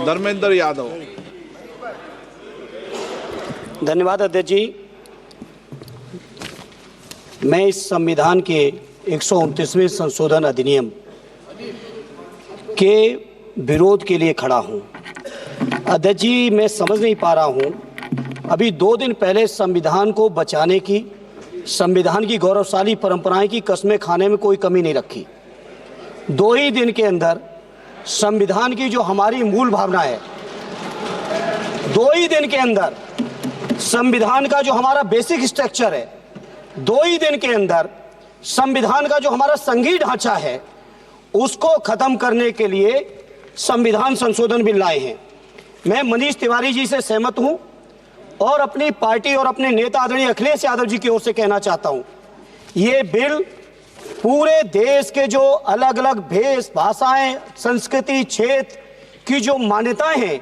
धर्मेंद्र यादव। धन्यवाद अध्यक्ष जी। मैं इस संविधान के 129वें संशोधन अधिनियम के विरोध के लिए खड़ा हूं। अध्यक्ष जी, मैं समझ नहीं पा रहा हूं, अभी 2 दिन पहले संविधान को बचाने की, संविधान की गौरवशाली परंपराएं की कस्में खाने में कोई कमी नहीं रखी। 2 ही दिन के अंदर संविधान की जो हमारी मूल भावना है, 2 ही दिन के अंदर संविधान का जो हमारा बेसिक स्ट्रक्चर है, 2 ही दिन के अंदर संविधान का जो हमारा संघीय ढांचा है, उसको खत्म करने के लिए संविधान संशोधन बिल लाए हैं। मैं मनीष तिवारी जी से सहमत हूं और अपनी पार्टी और अपने नेता आदरणीय अखिलेश यादव जी की ओर से कहना चाहता हूं, ये बिल पूरे देश के जो अलग अलग भेष भाषाएं, संस्कृति, क्षेत्र की जो मान्यताएं हैं,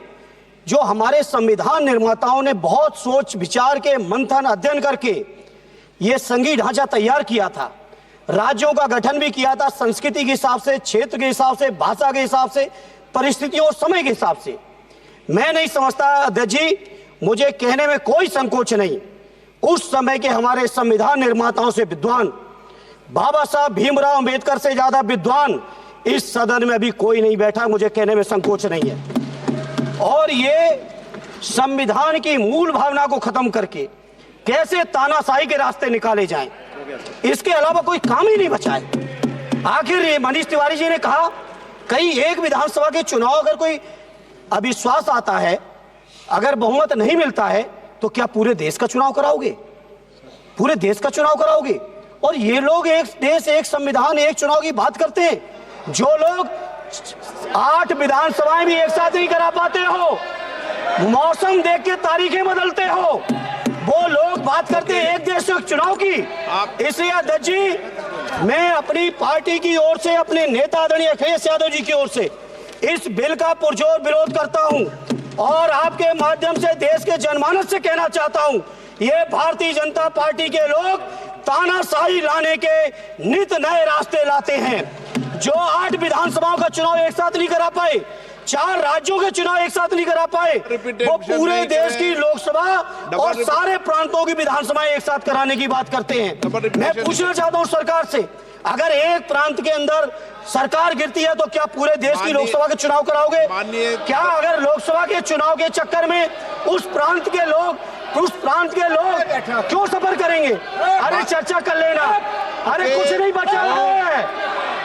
जो हमारे संविधान निर्माताओं ने बहुत सोच विचार के मंथन अध्ययन करके ये संघीय ढांचा तैयार किया था, राज्यों का गठन भी किया था, संस्कृति के हिसाब से, क्षेत्र के हिसाब से, भाषा के हिसाब से, परिस्थितियों और समय के हिसाब से। मैं नहीं समझता अध्यक्ष जी, मुझे कहने में कोई संकोच नहीं, उस समय के हमारे संविधान निर्माताओं से विद्वान, बाबा साहब भीमराव अंबेडकर से ज्यादा विद्वान इस सदन में अभी कोई नहीं बैठा, मुझे कहने में संकोच नहीं है। और ये संविधान की मूल भावना को खत्म करके कैसे तानाशाही के रास्ते निकाले जाएं, इसके अलावा कोई काम ही नहीं बचा है। आखिर मनीष तिवारी जी ने कहा, कई एक विधानसभा के चुनाव अगर कोई अविश्वास आता है, अगर बहुमत नहीं मिलता है, तो क्या पूरे देश का चुनाव कराओगे? पूरे देश का चुनाव कराओगे? और ये लोग एक देश, एक संविधान, एक चुनाव की बात करते हैं। जो लोग 8 विधानसभाएं भी एक साथ नहीं करा पाते हो, मौसम देख के तारीखें बदलते हो, वो लोग बात करते हैं एक देश एक चुनाव की। इसलिए अध्यक्ष जी, मैं अपनी पार्टी की ओर से, अपने नेता आदरणीय अखिलेश यादव जी की ओर से इस बिल का पुरजोर विरोध करता हूं और आपके माध्यम से देश के जनमानस से कहना चाहता हूं, ये भारतीय जनता पार्टी के लोग तानाशाही लाने के नित नए रास्ते लाते हैं। जो 8 विधानसभाओं का चुनाव एक साथ नहीं करा पाए, 4 राज्यों के चुनाव एक साथ नहीं करा पाए, वो पूरे देश की लोकसभा और सारे प्रांतों की विधानसभाएं एक साथ कराने की बात करते हैं। मैं पूछना चाहता हूं सरकार से, अगर एक प्रांत के अंदर सरकार गिरती है तो क्या पूरे देश की लोकसभा के चुनाव कराओगे? क्या अगर लोकसभा के चुनाव के चक्कर में उस प्रांत के लोग क्यों सफर करेंगे? अरे चर्चा कर लेना। अरे कुछ नहीं बचा है,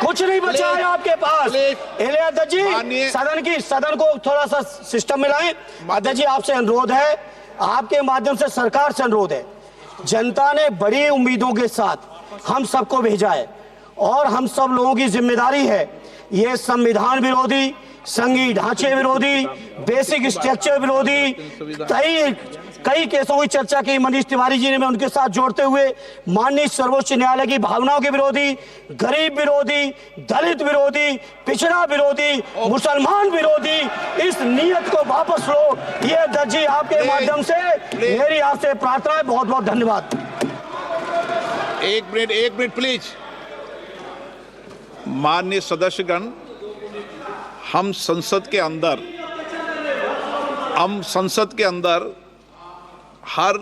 कुछ नहीं बचा है आपके पास। अध्यक्ष जी, सदन को थोड़ा सा सिस्टम में लाएं। अध्यक्ष जी, आपसे अनुरोध है, आपके माध्यम से सरकार से अनुरोध है, जनता ने बड़ी उम्मीदों के साथ हम सबको भेजा है और हम सब लोगों की जिम्मेदारी है, ये संविधान विरोधी, संघीय ढांचे विरोधी, बेसिक स्ट्रक्चर विरोधी कई केसों की चर्चा की मनीष तिवारी जी ने, मैं उनके साथ जोड़ते हुए माननीय सर्वोच्च न्यायालय की भावनाओं के विरोधी, गरीब विरोधी, दलित विरोधी, पिछड़ा विरोधी, मुसलमान विरोधी, इस नियत को वापस लो, ये अध्यक्ष जी आपके माध्यम से मेरी आपसे प्रार्थना है। बहुत बहुत धन्यवाद। एक मिनट प्लीज। माननीय सदस्यगण, हम संसद के अंदर हर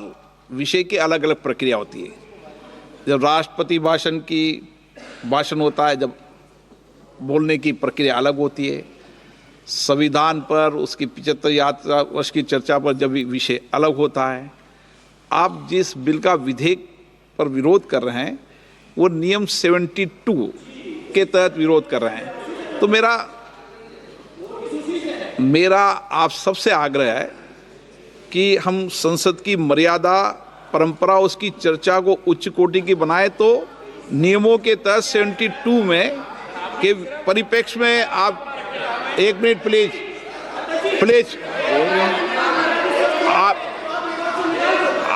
विषय की अलग अलग प्रक्रिया होती है। जब राष्ट्रपति भाषण होता है, जब बोलने की प्रक्रिया अलग होती है। संविधान पर उसकी 75 वर्ष की चर्चा पर जब विषय अलग होता है। आप जिस बिल का विधेयक पर विरोध कर रहे हैं, वो नियम 72 के तहत विरोध कर रहे हैं। तो मेरा आप सबसे आग्रह है कि हम संसद की मर्यादा, परंपरा, उसकी चर्चा को उच्च कोटि की बनाए, तो नियमों के तहत 72 में के परिप्रेक्ष्य में आप 1 मिनट प्लीज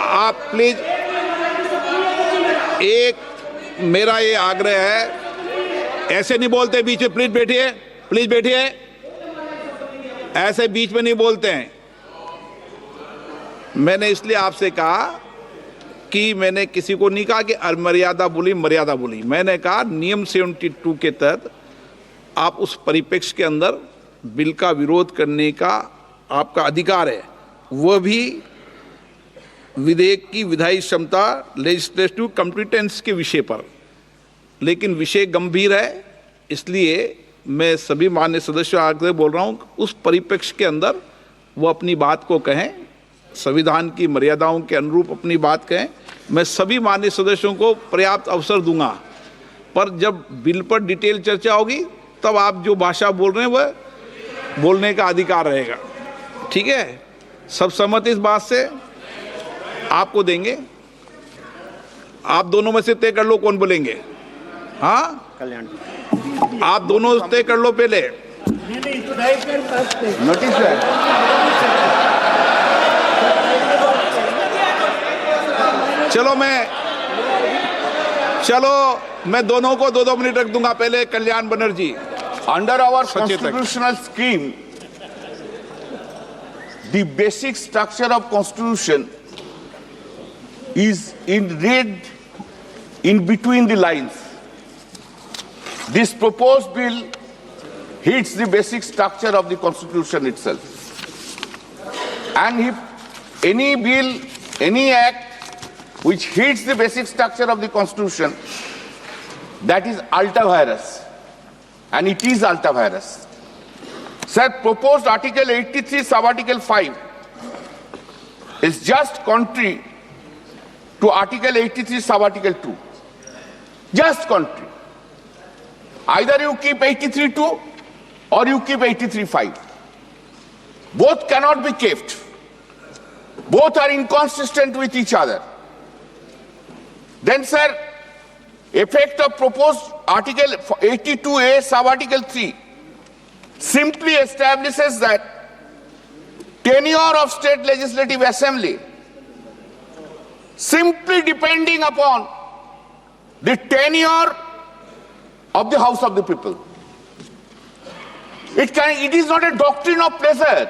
आप प्लीज, एक मेरा ये आग्रह है, ऐसे नहीं बोलते बीच में, प्लीज बैठिए, ऐसे बीच में नहीं बोलते हैं। मैंने इसलिए आपसे कहा कि मैंने किसी को नहीं कहा कि मर्यादा बोली, मैंने कहा नियम 72 के तहत आप उस परिप्रेक्ष्य के अंदर बिल का विरोध करने का आपका अधिकार है, वह भी विधेयक की विधायी क्षमता, लेजिस्लेटिव कॉम्पिटेंस के विषय पर। लेकिन विषय गंभीर है, इसलिए मैं सभी मान्य सदस्यों आगे बोल रहा हूं, उस परिप्रेक्ष्य के अंदर वो अपनी बात को कहें, संविधान की मर्यादाओं के अनुरूप अपनी बात कहें। मैं सभी मान्य सदस्यों को पर्याप्त अवसर दूंगा, पर जब बिल पर डिटेल चर्चा होगी तब आप जो भाषा बोल रहे हैं वह बोलने का अधिकार रहेगा। ठीक है, सब सहमत इस बात से? आपको देंगे, आप दोनों में से तय कर लो कौन बोलेंगे। हाँ, कल्याण आप दोनों तय कर लो पहले। नोटिस है। चलो मैं दोनों को 2-2 मिनट रख दूंगा। पहले Kalyan Banerjee. Under our constitutional scheme, the basic structure of constitution is read in between the lines. This proposed bill hits the basic structure of the constitution itself. And if any bill, any act which hits the basic structure of the constitution, that is ultra vires. And it is ultra vires. Sir, proposed Article 83, Sub-Article 5 is just contrary to Article 83, Sub-Article 2. Just contrary. Either you keep 83.2 or you keep 83.5. Both cannot be kept. Both are inconsistent with each other. Then, sir, effect of proposed Article 82A, Sub-Article 3 simply establishes that tenure of state legislative assembly simply depending upon the tenure of the House of the People. It is not a doctrine of pleasure.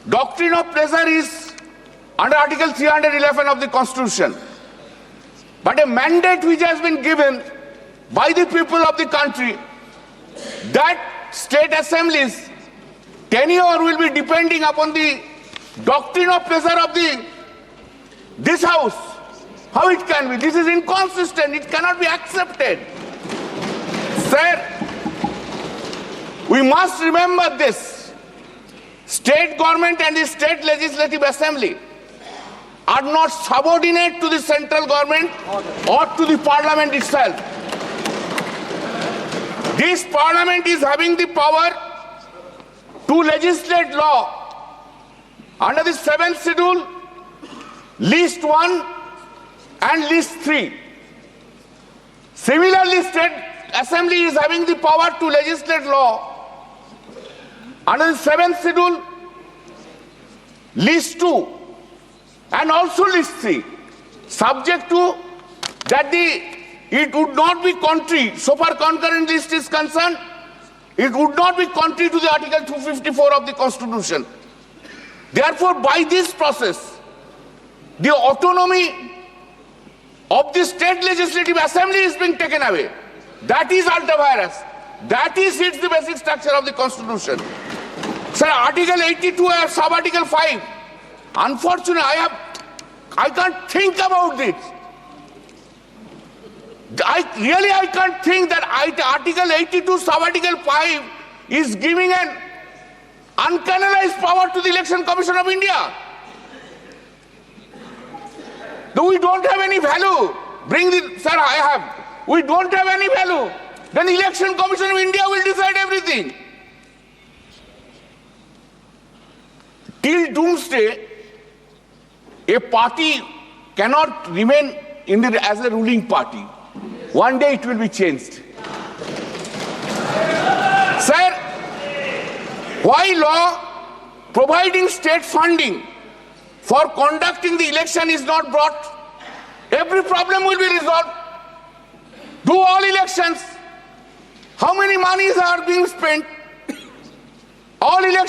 Doctrine of pleasure is under Article 311 of the Constitution. But a mandate which has been given by the people of the country that state assemblies tenure will be depending upon the doctrine of pleasure of this house. How it can be? This is inconsistent. It cannot be accepted. Sir, we must remember this. State government and the state legislative assembly are not subordinate to the central government or to the parliament itself. This parliament is having the power to legislate law under the 7th schedule, list 1 and list 3. Similarly, state assembly is having the power to legislate law under the 7th schedule, list 2 and also list 3, subject to that it would not be contrary, so far concurrent list is concerned, it would not be contrary to the Article 254 of the Constitution. Therefore, by this process, the autonomy of the state legislative assembly is being taken away. That is ultra vires. That is hits the basic structure of the Constitution. Sir, Article 82 or Sub-Article 5. Unfortunately, I can't think about it. I can't think that Article 82, Sub-Article 5 is giving an uncanalized power to the Election Commission of India. Though we don't have any value, we don't have any value, then the Election Commission of India will decide everything. Till doomsday, a party cannot remain as a ruling party. One day it will be changed. Sir, why law providing state funding for conducting the election is not brought? Every problem will be resolved. Do all elections. How many monies are being spent? All elections.